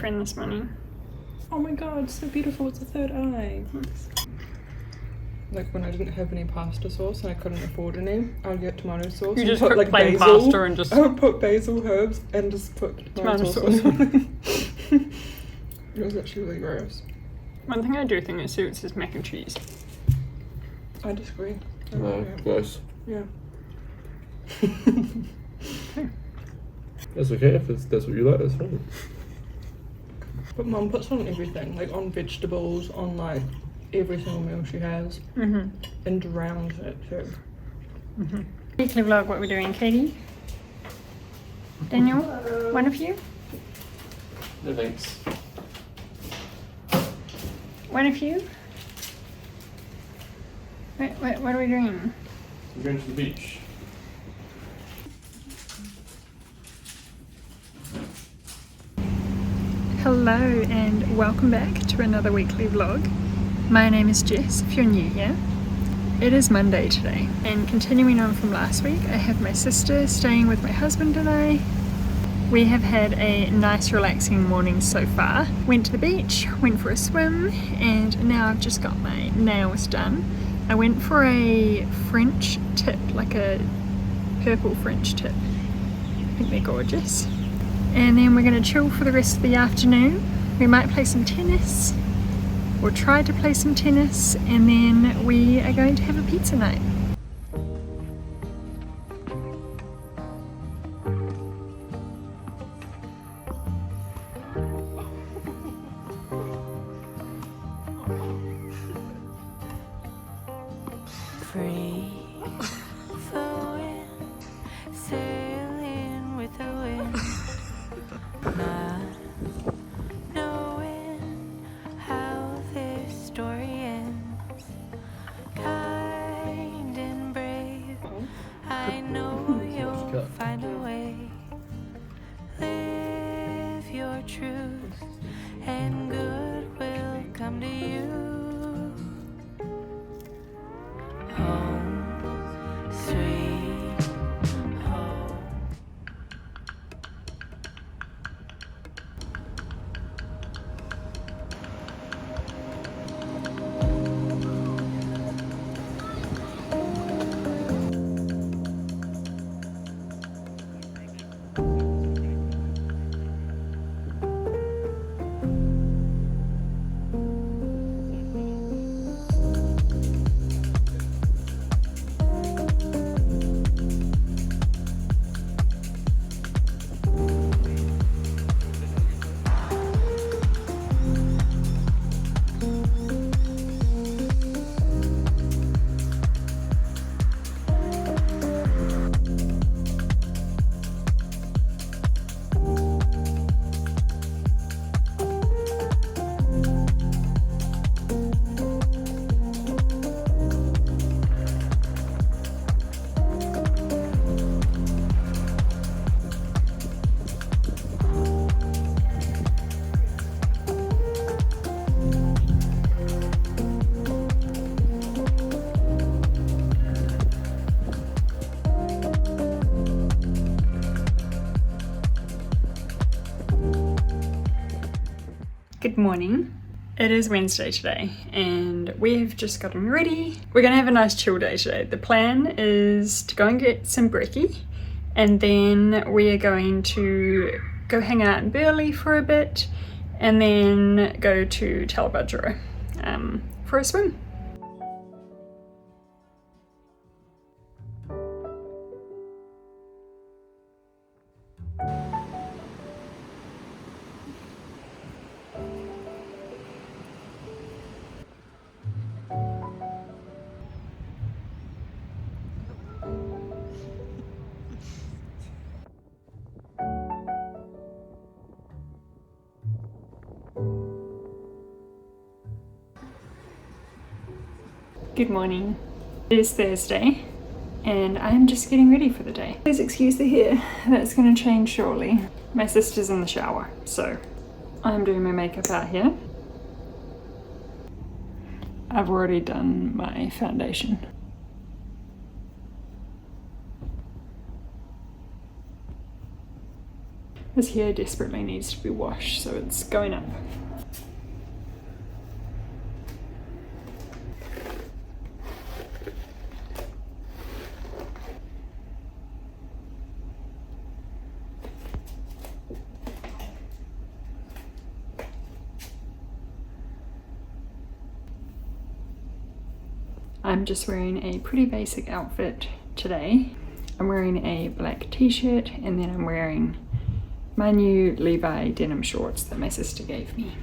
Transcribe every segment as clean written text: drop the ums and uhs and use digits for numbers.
friend this morning. Oh my god, so beautiful, it's a third eye. Thanks. Like when I didn't have any pasta sauce and I couldn't afford any, I would get tomato sauce. You and just put like plain basil. pasta and just... I would put basil, herbs, and just put tomato sauce on it. It was actually really gross. One thing I do think it suits is mac and cheese. I disagree. No, close. Yeah. That's okay if that's what you like, that's fine. But Mum puts on everything, like on vegetables, on like every single meal she has, and drowns it too. Weekly vlog, what we're doing, Katie? Daniel? One of you? No thanks. One of you? Wait, what are we doing? I'm going to the beach. Hello and welcome back to another weekly vlog. My name is Jess, if you're new here. It is Monday today, and continuing on from last week, I have my sister staying with my husband and I. We have had a nice relaxing morning so far. Went to the beach, went for a swim, and now I've just got my nails done. I went for a French tip, like a purple French tip. I think they're gorgeous. And then we're going to chill for the rest of the afternoon. We might play some tennis, or try to play some tennis, and then we are going to have a pizza night. Free flowing, sailing with the wind, not knowing how this story ends. Kind and brave, I know you'll find a way. Live your truth, and good will come to you. Home, sweet home. Good morning. It is Wednesday today and we've just gotten ready. We're gonna have a nice chill day today. The plan is to go and get some brekkie, and then we are going to go hang out in Burleigh for a bit and then go to Talbudgero for a swim. Good morning. It is Thursday and I'm just getting ready for the day. Please excuse the hair, that's going to change shortly. My sister's in the shower, so I'm doing my makeup out here. I've already done my foundation. His hair desperately needs to be washed, so it's going up. I'm just wearing a pretty basic outfit today. I'm wearing a black t-shirt and then I'm wearing my new Levi denim shorts that my sister gave me.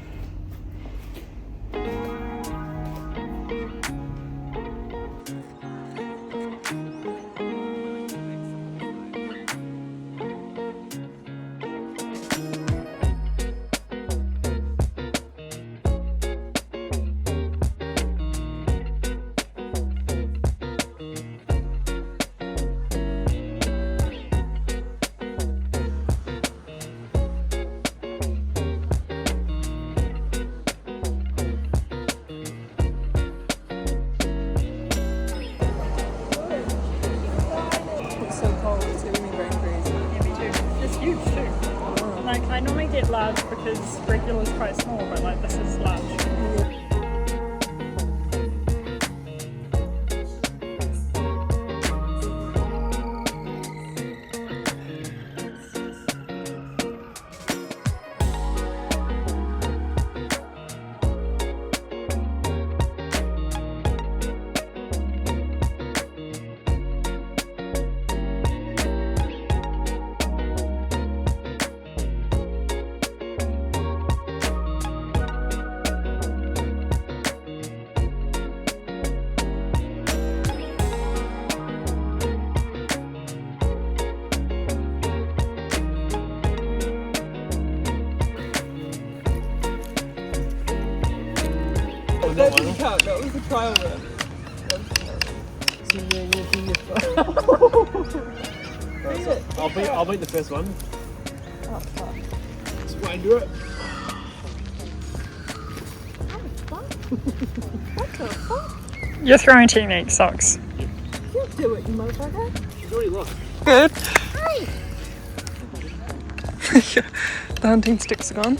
Like, I normally get large because regular is quite small, but like this is large. That didn't count, that was the trial run. I'll beat the first one. Oh, fuck. That's why I do it. What the fuck? You're throwing teenage socks. You do it, you motherfucker. She's already lost. Good. The hunting sticks are gone.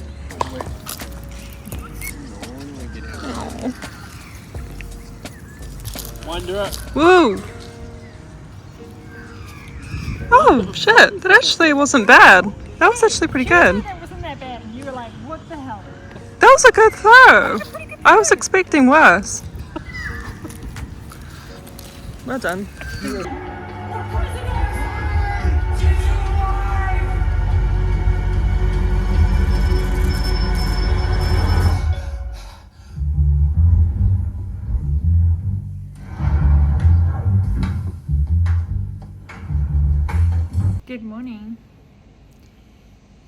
Wind her up. Woo! Oh shit, that actually wasn't bad. That was actually pretty good. That wasn't that bad, and you were like, what the hell? That was a good throw. I was expecting worse. Well done. Good morning.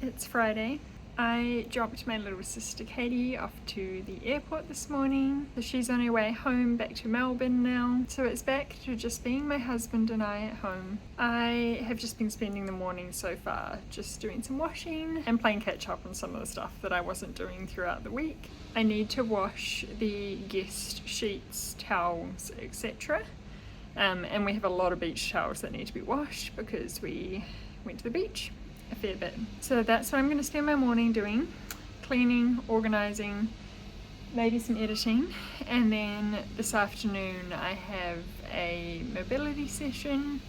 It's Friday. I dropped my little sister Katie off to the airport this morning. So she's on her way home back to Melbourne now. So it's back to just being my husband and I at home. I have just been spending the morning so far just doing some washing and playing catch up on some of the stuff that I wasn't doing throughout the week. I need to wash the guest sheets, towels, etc. And we have a lot of beach towels that need to be washed because we went to the beach a fair bit. So that's what I'm going to spend my morning doing. Cleaning, organising, maybe some editing. And then this afternoon I have a mobility session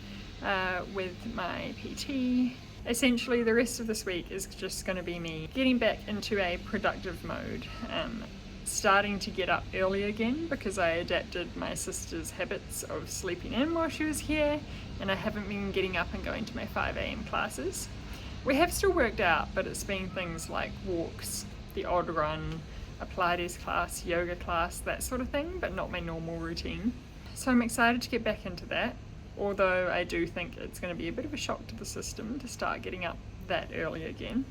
with my PT. Essentially the rest of this week is just going to be me getting back into a productive mode. Starting to get up early again because I adapted my sister's habits of sleeping in while she was here, and I haven't been getting up and going to my 5 a.m. classes. We have still worked out, but it's been things like walks, the odd run, a Pilates class, yoga class, that sort of thing, but not my normal routine. So I'm excited to get back into that, although I do think it's going to be a bit of a shock to the system to start getting up that early again.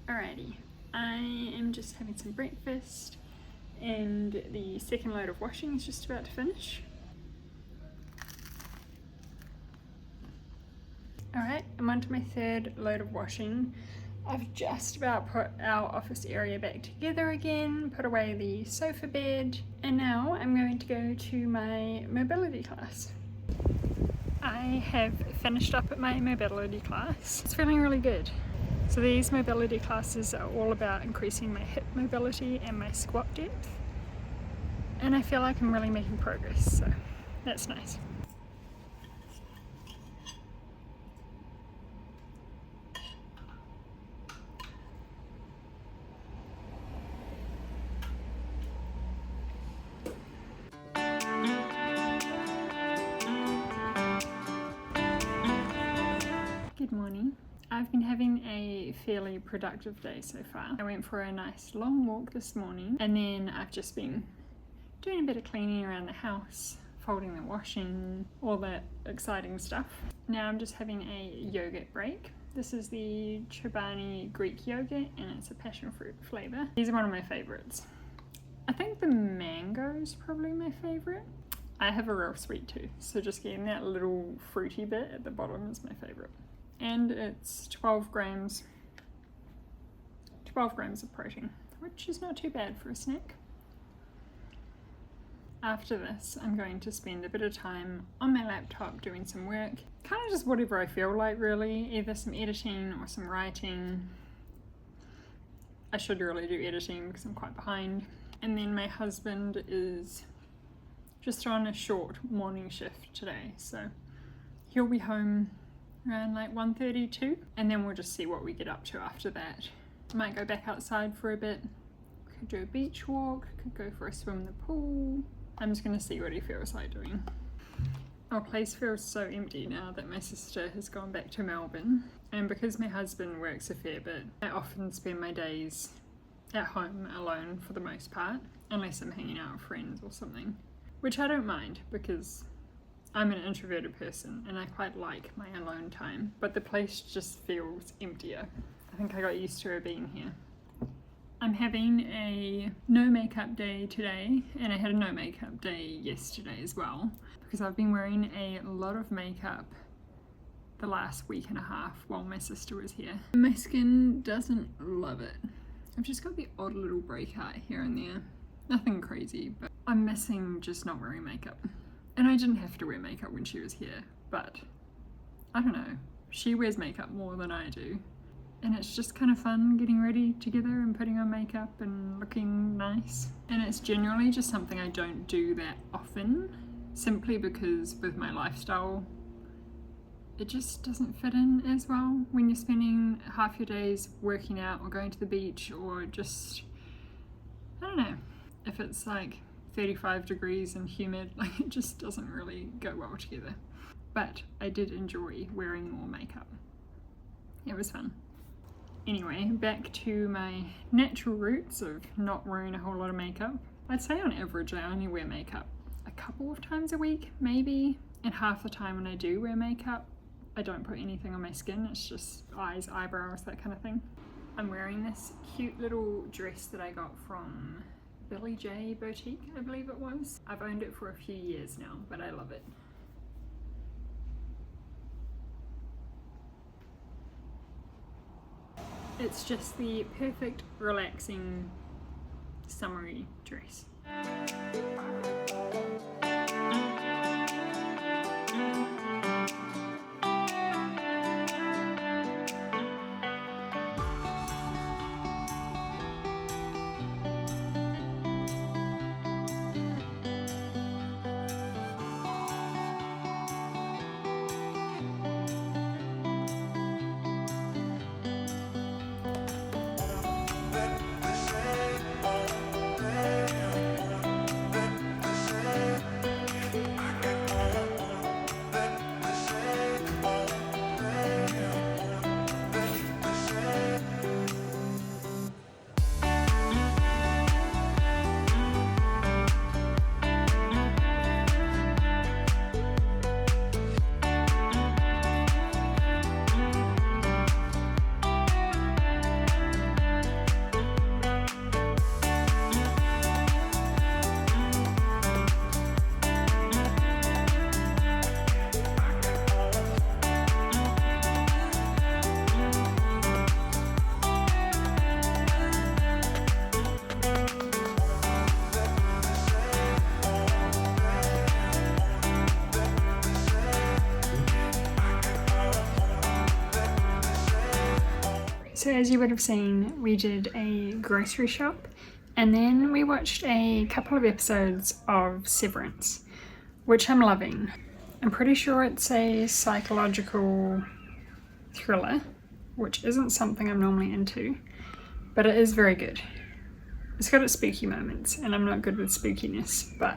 Alrighty, I am just having some breakfast. And the second load of washing is just about to finish. Alright, I'm on to my third load of washing. I've just about put our office area back together again, put away the sofa bed, and now I'm going to go to my mobility class. I have finished up at my mobility class. It's feeling really good. So these mobility classes are all about increasing my hip mobility and my squat depth. And I feel like I'm really making progress, so that's nice. Good morning. I've been having a fairly productive day so far. I went for a nice long walk this morning, and then I've just been doing a bit of cleaning around the house, folding the washing, all that exciting stuff. Now I'm just having a yogurt break. This is the Chobani Greek yogurt, and it's a passion fruit flavour. These are one of my favourites. I think the mango is probably my favourite. I have a real sweet tooth, so just getting that little fruity bit at the bottom is my favourite. And it's 12 grams of protein, which is not too bad for a snack. After this, I'm going to spend a bit of time on my laptop doing some work. Kind of just whatever I feel like, really. Either some editing or some writing. I should really do editing because I'm quite behind. And then my husband is just on a short morning shift today, so he'll be home around like 1:32, and then we'll just see what we get up to after that. I might go back outside for a bit, could do a beach walk, could go for a swim in the pool. I'm just going to see what he feels like doing. Our place feels so empty now that my sister has gone back to Melbourne, and because my husband works a fair bit, I often spend my days at home alone for the most part, unless I'm hanging out with friends or something, which I don't mind because I'm an introverted person and I quite like my alone time, but the place just feels emptier. I think I got used to her being here. I'm having a no makeup day today, and I had a no makeup day yesterday as well, because I've been wearing a lot of makeup the last week and a half while my sister was here. My skin doesn't love it. I've just got the odd little breakout here and there. Nothing crazy, but I'm missing just not wearing makeup. And I didn't have to wear makeup when she was here, but I don't know. She wears makeup more than I do. And it's just kind of fun getting ready together and putting on makeup and looking nice. And it's generally just something I don't do that often, simply because with my lifestyle, it just doesn't fit in as well when you're spending half your days working out or going to the beach, or just, I don't know, if it's like 35 degrees and humid, like it just doesn't really go well together. But I did enjoy wearing more makeup. It was fun. Anyway, back to my natural roots of not wearing a whole lot of makeup. I'd say on average I only wear makeup a couple of times a week, maybe, and half the time when I do wear makeup, I don't put anything on my skin. It's just eyes, eyebrows, that kind of thing. I'm wearing this cute little dress that I got from Billy J Boutique, I believe it was. I've owned it for a few years now, but I love it. It's just the perfect, relaxing, summery dress. So as you would have seen, we did a grocery shop and then we watched a couple of episodes of Severance, which I'm loving. I'm pretty sure it's a psychological thriller, which isn't something I'm normally into, but it is very good. It's got its spooky moments, and I'm not good with spookiness, but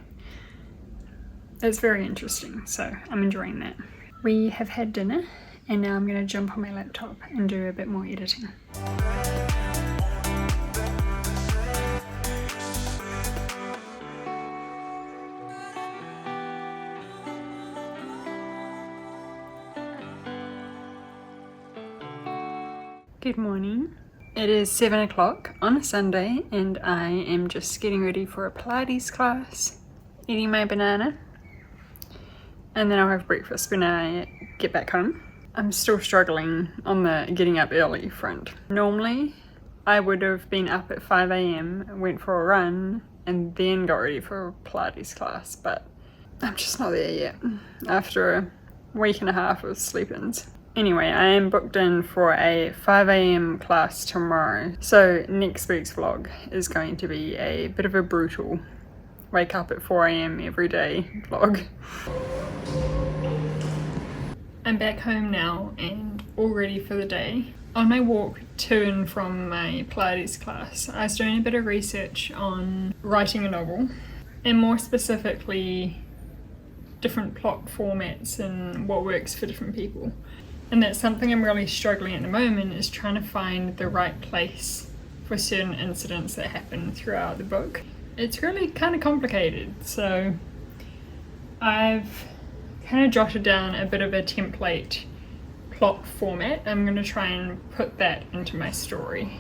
it's very interesting, so I'm enjoying that. We have had dinner, and now I'm going to jump on my laptop and do a bit more editing. Good morning. It is 7 o'clock on a Sunday and I am just getting ready for a Pilates class, eating my banana, and then I'll have breakfast when I get back home. I'm still struggling on the getting up early front. Normally I would have been up at 5 a.m, went for a run and then got ready for a Pilates class, but I'm just not there yet after a week and a half of sleep-ins. Anyway, I am booked in for a 5 a.m. class tomorrow, so next week's vlog is going to be a bit of a brutal wake up at 4 a.m. every day vlog. I'm back home now and all ready for the day. On my walk to and from my Pilates class, I was doing a bit of research on writing a novel, and more specifically different plot formats and what works for different people. And that's something I'm really struggling at the moment, is trying to find the right place for certain incidents that happen throughout the book. It's really kind of complicated, so I've kind of jotted down a bit of a template plot format. I'm going to try and put that into my story,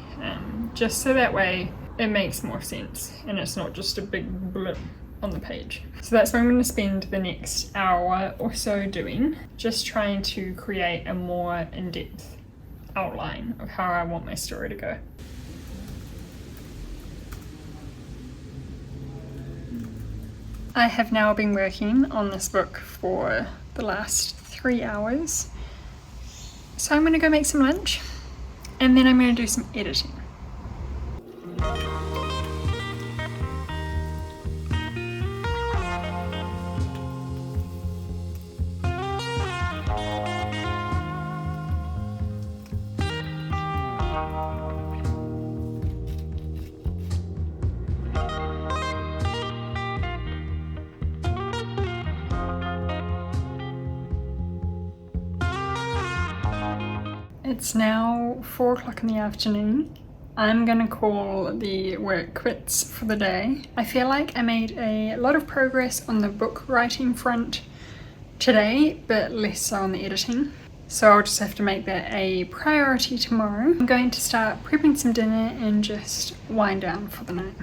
just so that way it makes more sense and it's not just a big blip on the page. So that's what I'm going to spend the next hour or so doing, just trying to create a more in-depth outline of how I want my story to go. I have now been working on this book for the last 3 hours, so I'm going to go make some lunch and then I'm going to do some editing. It's now 4 o'clock in the afternoon. I'm gonna call the work quits for the day. I feel like I made a lot of progress on the book writing front today, but less so on the editing. So I'll just have to make that a priority tomorrow. I'm going to start prepping some dinner and just wind down for the night.